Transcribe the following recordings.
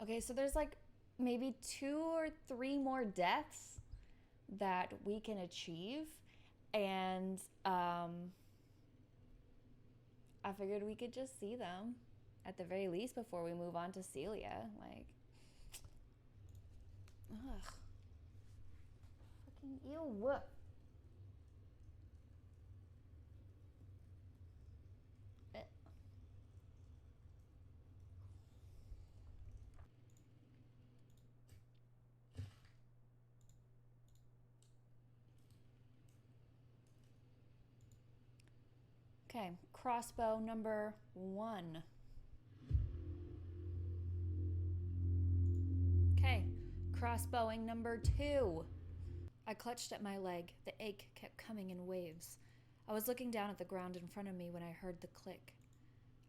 Okay, so there's like maybe 2 or 3 more deaths that we can achieve. And I figured we could just see them at the very least before we move on to Celia. Like, ugh. Fucking ew. Eh. Okay, crossbow number 1. Okay, crossbowing number 2. I clutched at my leg. The ache kept coming in waves. I was looking down at the ground in front of me when I heard the click.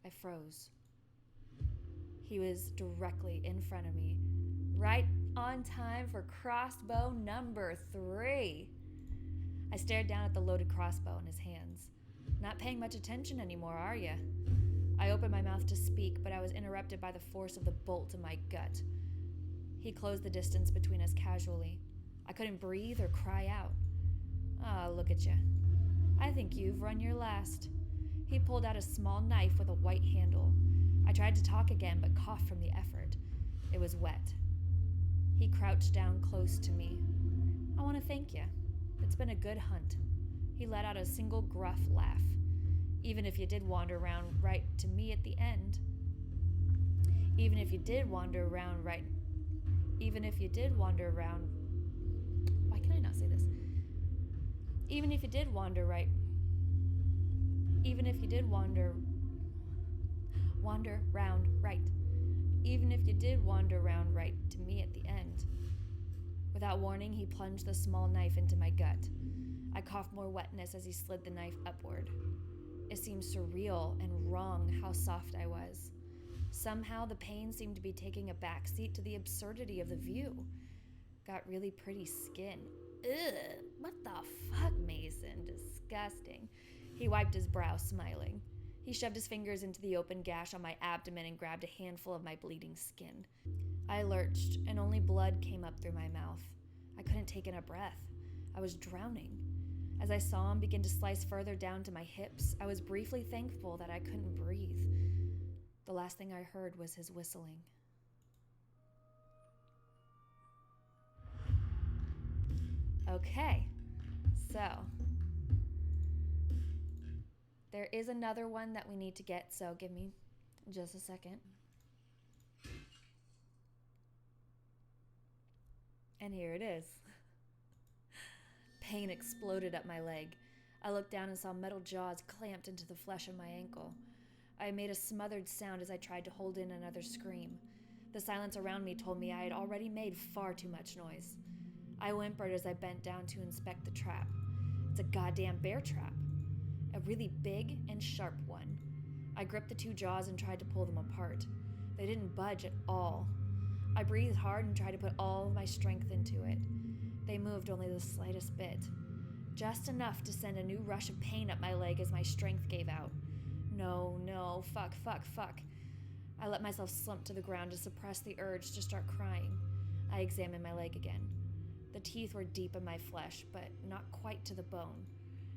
I froze. He was directly in front of me, right on time for crossbow number 3. I stared down at the loaded crossbow in his hands. Not paying much attention anymore, are ya? I opened my mouth to speak, but I was interrupted by the force of the bolt in my gut. He closed the distance between us casually. I couldn't breathe or cry out. Ah, look at ya. I think you've run your last. He pulled out a small knife with a white handle. I tried to talk again, but coughed from the effort. It was wet. He crouched down close to me. I want to thank you. It's been a good hunt. He let out a single gruff laugh. Even if you did wander around right to me at the end. Even if you did wander around right... Even if you did wander around... Why can I not say this? Even if you did wander right... Even if you did wander round right. Even if you did wander round right to me at the end. Without warning, he plunged the small knife into my gut. I coughed more wetness as he slid the knife upward. It seemed surreal and wrong how soft I was. Somehow the pain seemed to be taking a backseat to the absurdity of the view. Got really pretty skin. Ugh, what the fuck, Mason? Disgusting. He wiped his brow, smiling. He shoved his fingers into the open gash on my abdomen and grabbed a handful of my bleeding skin. I lurched, and only blood came up through my mouth. I couldn't take in a breath. I was drowning. As I saw him begin to slice further down to my hips, I was briefly thankful that I couldn't breathe. The last thing I heard was his whistling. Okay, so there is another one that we need to get, so give me just a second. And here it is. Pain exploded up my leg. I looked down and saw metal jaws clamped into the flesh of my ankle. I made a smothered sound as I tried to hold in another scream. The silence around me told me I had already made far too much noise. I whimpered as I bent down to inspect the trap. It's a goddamn bear trap. A really big and sharp one. I gripped the 2 jaws and tried to pull them apart. They didn't budge at all. I breathed hard and tried to put all of my strength into it. They moved only the slightest bit. Just enough to send a new rush of pain up my leg as my strength gave out. No, fuck. I let myself slump to the ground to suppress the urge to start crying. I examined my leg again. The teeth were deep in my flesh, but not quite to the bone.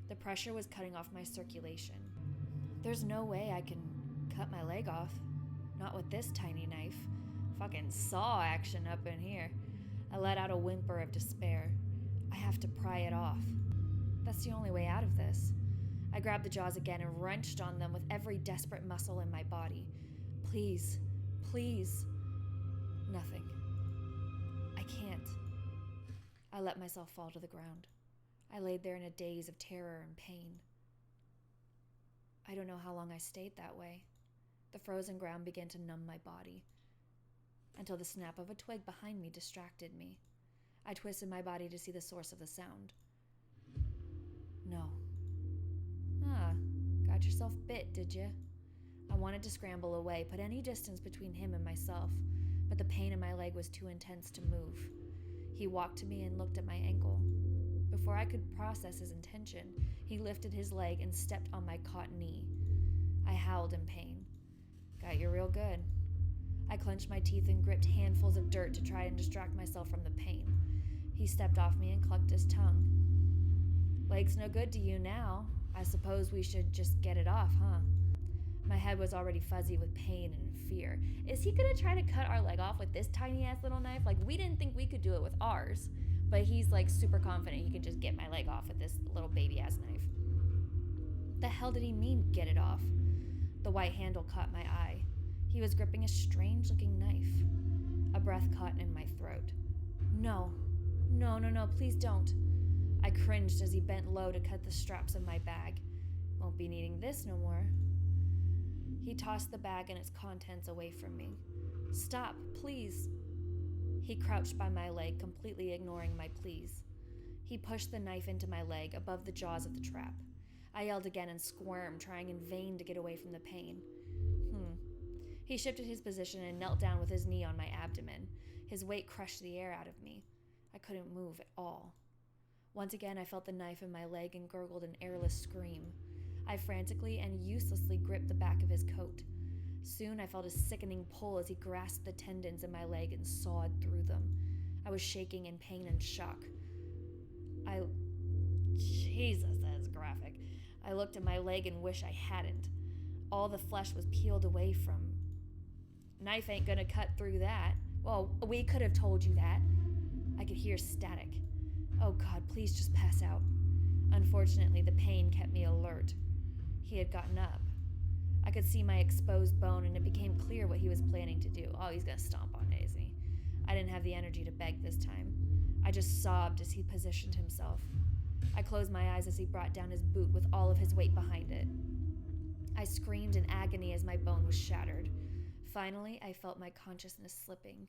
The pressure was cutting off my circulation. There's no way I can cut my leg off. Not with this tiny knife. Fucking saw action up in here. I let out a whimper of despair. I have to pry it off. That's the only way out of this. I grabbed the jaws again and wrenched on them with every desperate muscle in my body. Please. Nothing. I can't. I let myself fall to the ground. I laid there in a daze of terror and pain. I don't know how long I stayed that way. The frozen ground began to numb my body, until the snap of a twig behind me distracted me. I twisted my body to see the source of the sound. No. Got yourself bit, did you? I wanted to scramble away, put any distance between him and myself, but the pain in my leg was too intense to move. He walked to me and looked at my ankle. Before I could process his intention, he lifted his leg and stepped on my caught knee. I howled in pain. Got you real good. I clenched my teeth and gripped handfuls of dirt to try and distract myself from the pain. He stepped off me and clucked his tongue. Leg's no good to you now. I suppose we should just get it off, huh? My head was already fuzzy with pain and fear. Is he gonna try to cut our leg off with this tiny ass little knife? Like, we didn't think we could do it with ours, but he's like super confident he can just get my leg off with this little baby ass knife. The hell did he mean, get it off? The white handle caught my eye. He was gripping a strange looking knife. A breath caught in my throat. No, please don't. I cringed as he bent low to cut the straps of my bag. Won't be needing this no more. He tossed the bag and its contents away from me. Stop, please. He crouched by my leg, completely ignoring my pleas. He pushed the knife into my leg, above the jaws of the trap. I yelled again and squirmed, trying in vain to get away from the pain. He shifted his position and knelt down with his knee on my abdomen. His weight crushed the air out of me. I couldn't move at all. Once again, I felt the knife in my leg and gurgled an airless scream. I frantically and uselessly gripped the back of his coat. Soon I felt a sickening pull as he grasped the tendons in my leg and sawed through them. I was shaking in pain and shock. Jesus, that is graphic. I looked at my leg and wish I hadn't. All the flesh was peeled away from. Knife ain't gonna cut through that. Well, we could have told you that. I could hear static. Oh God, please just pass out. Unfortunately, the pain kept me alert. He had gotten up. I could see my exposed bone, and it became clear what he was planning to do. Oh, he's gonna stomp on it, isn't he? I didn't have the energy to beg this time. I just sobbed as he positioned himself. I closed my eyes as he brought down his boot with all of his weight behind it. I screamed in agony as my bone was shattered. Finally, I felt my consciousness slipping.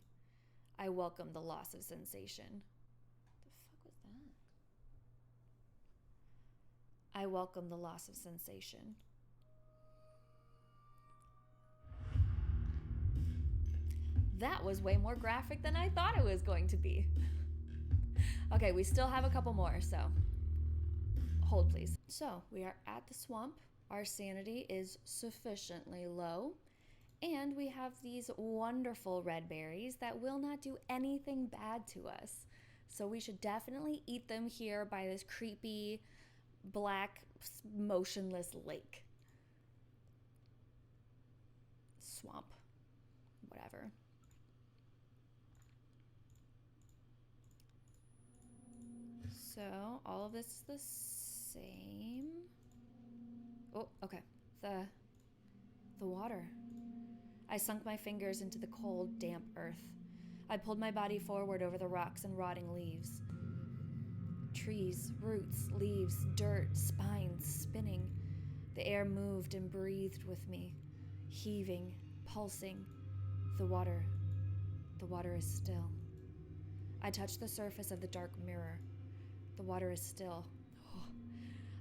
I welcomed the loss of sensation. The fuck was that? I welcomed the loss of sensation. That was way more graphic than I thought it was going to be. Okay, we still have a couple more, so hold please. So we are at the swamp. Our sanity is sufficiently low. And we have these wonderful red berries that will not do anything bad to us. So we should definitely eat them here by this creepy, black, motionless lake. Swamp. Whatever. So all of this is the same. Oh, okay. The water. I sunk my fingers into the cold, damp earth. I pulled my body forward over the rocks and rotting leaves. Trees, roots, leaves, dirt, spines, spinning. The air moved and breathed with me, heaving, pulsing. The water is still. I touched the surface of the dark mirror. The water is still.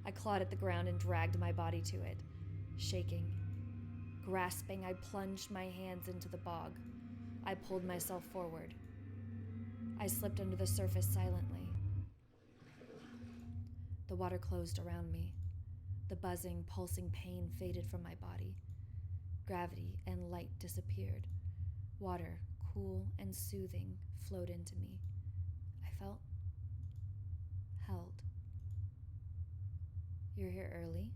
I clawed at the ground and dragged my body to it, shaking. Grasping, I plunged my hands into the bog. I pulled myself forward. I slipped under the surface silently. The water closed around me. The buzzing, pulsing pain faded from my body. Gravity and light disappeared. Water, cool and soothing, flowed into me. I felt held. You're here early?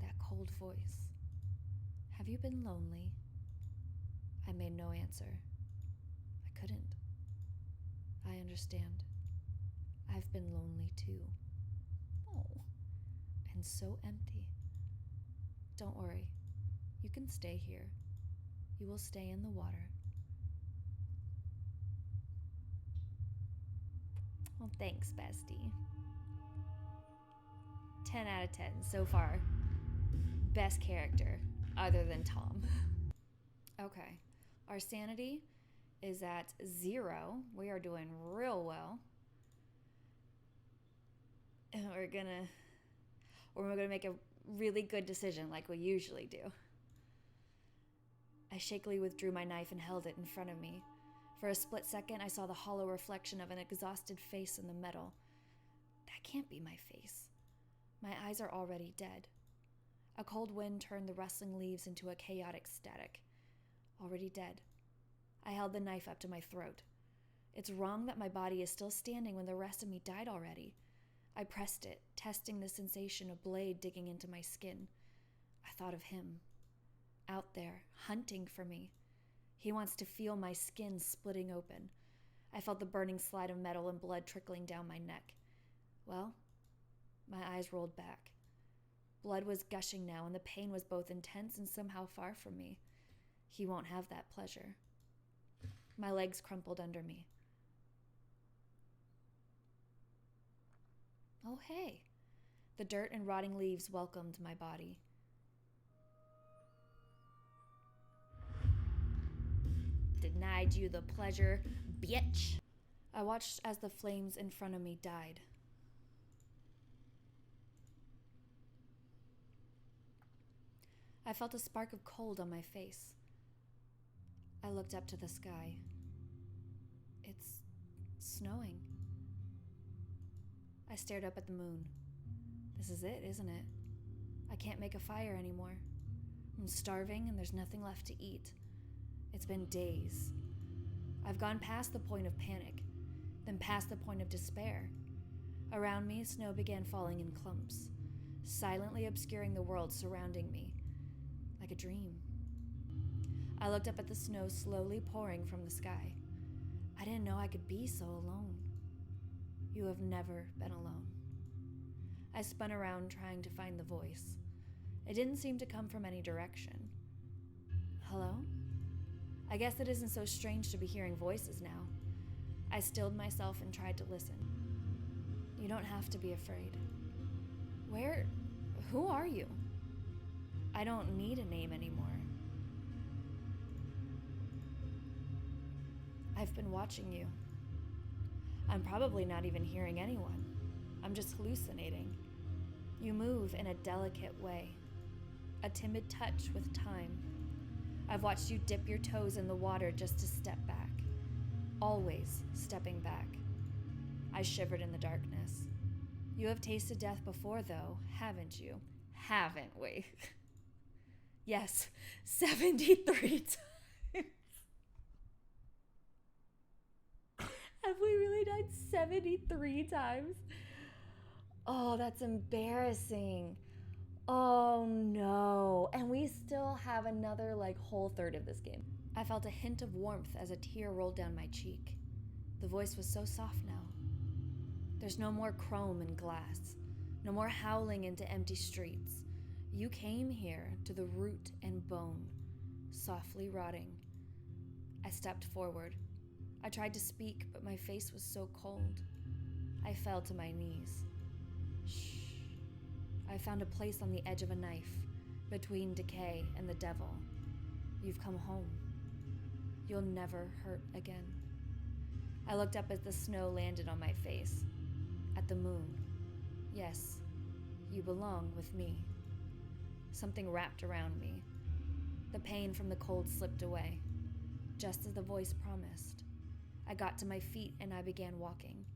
That cold voice. Have you been lonely? I made no answer. I couldn't. I understand. I've been lonely too. Oh, and so empty. Don't worry. You can stay here. You will stay in the water. Well, thanks, bestie. 10 out of 10 so far. Best character, other than Tom. Okay, our sanity is at 0. We are doing real well. And we're gonna make a really good decision like we usually do. I shakily withdrew my knife and held it in front of me. For a split second, I saw the hollow reflection of an exhausted face in the metal. That can't be my face. My eyes are already dead. A cold wind turned the rustling leaves into a chaotic static. Already dead. I held the knife up to my throat. It's wrong that my body is still standing when the rest of me died already. I pressed it, testing the sensation of blade digging into my skin. I thought of him, out there, hunting for me. He wants to feel my skin splitting open. I felt the burning slide of metal and blood trickling down my neck. Well, my eyes rolled back. Blood was gushing now, and the pain was both intense and somehow far from me. He won't have that pleasure. My legs crumpled under me. Oh, hey. The dirt and rotting leaves welcomed my body. Denied you the pleasure, bitch. I watched as the flames in front of me died. I felt a spark of cold on my face. I looked up to the sky. It's snowing. I stared up at the moon. This is it, isn't it? I can't make a fire anymore. I'm starving and there's nothing left to eat. It's been days. I've gone past the point of panic, then past the point of despair. Around me, snow began falling in clumps, silently obscuring the world surrounding me, like a dream. I looked up at the snow slowly pouring from the sky. I didn't know I could be so alone. You have never been alone. I spun around trying to find the voice. It didn't seem to come from any direction. Hello? I guess it isn't so strange to be hearing voices now. I stilled myself and tried to listen. You don't have to be afraid. Who are you? I don't need a name anymore. I've been watching you. I'm probably not even hearing anyone. I'm just hallucinating. You move in a delicate way, a timid touch with time. I've watched you dip your toes in the water just to step back, always stepping back. I shivered in the darkness. You have tasted death before, though, haven't you? Haven't we? Yes, 73 times. Have we really died 73 times? Oh, that's embarrassing. Oh no. And we still have another whole third of this game. I felt a hint of warmth as a tear rolled down my cheek. The voice was so soft now. There's no more chrome and glass. No more howling into empty streets. You came here to the root and bone, softly rotting. I stepped forward. I tried to speak, but my face was so cold. I fell to my knees. Shh. I found a place on the edge of a knife, between decay and the devil. You've come home. You'll never hurt again. I looked up as the snow landed on my face. At the moon. Yes, you belong with me. Something wrapped around me. The pain from the cold slipped away, just as the voice promised. I got to my feet and I began walking.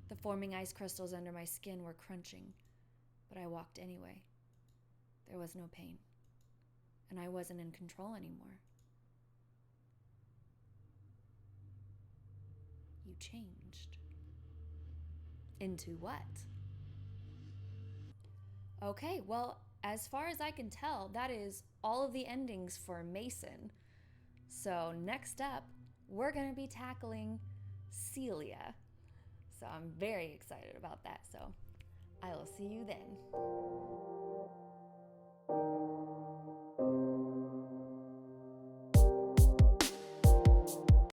The forming ice crystals under my skin were crunching, but I walked anyway. There was no pain, and I wasn't in control anymore. You changed. Into what? Okay, well, as far as I can tell, that is all of the endings for Mason. So next up, we're going to be tackling Celia. So I'm very excited about that. So I will see you then.